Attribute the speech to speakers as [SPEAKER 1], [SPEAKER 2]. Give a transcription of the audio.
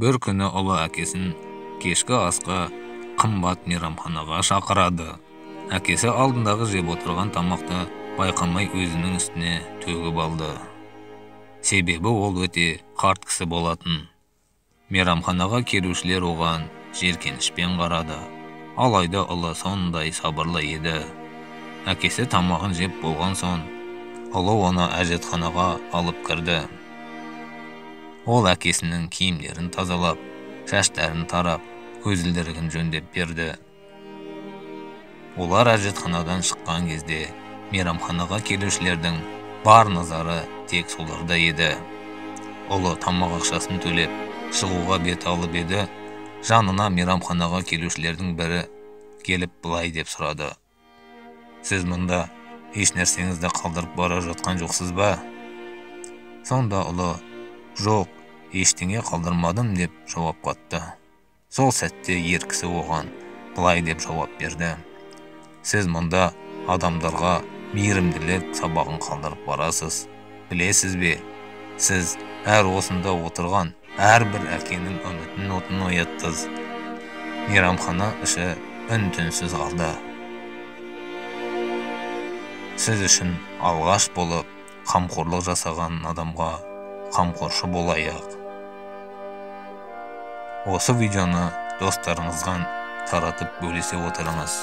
[SPEAKER 1] Bir күні ұлы әкесін кешкі асқа қымбат мейрамханаға шақырады. Әкесі алдындағы жеп отырған тамақты байқамай өзінің үстіне төгіп алды. Себебі ол өте қарт кісі болатын. Мейрамханаға келушілер оған жеркенішпен қарады. Алайда ұлы сондай сабырлы еді. Әкесі тамағын жеп болған соң, ұлы оны әжетханаға алып кірді. Ол әкесінің киімдерін тазалап, шаштарын тарап, көзілдірігін жөндеп берді. Олар әжетханадан шыққан кезде мейрамханаға келушілердің бар назары тек соларда еді. Ұлы тамақ ақшасын төлеп, шығуға бет алып еді. Жанына мейрамханаға келушілердің бірі келіп былай деп сұрады: «Сіз мұнда еш нәрсеңізді қалдырып бара жатқан жоқсыз ба?» Сонда ұлы: «Жоқ, ештеңе қалдырмадым» деп жауап қатты. Сол сәтте ер кісі оған былай деп жауап берді: «Сіз мұнда адамдарға мейірімділік сабағын қалдырып барасыз. Білесіз бе, сіз әр осында отырған әрбір әкенің үмітін отын ояттыңыз». Мейрамхана іші үн-түнсіз қалды. Сіз үшін алғаш болып қамқорлық жасаған адамға қамқоршы болайық. Осы видеоны достарыңызға таратып бөлісе отырыңыз.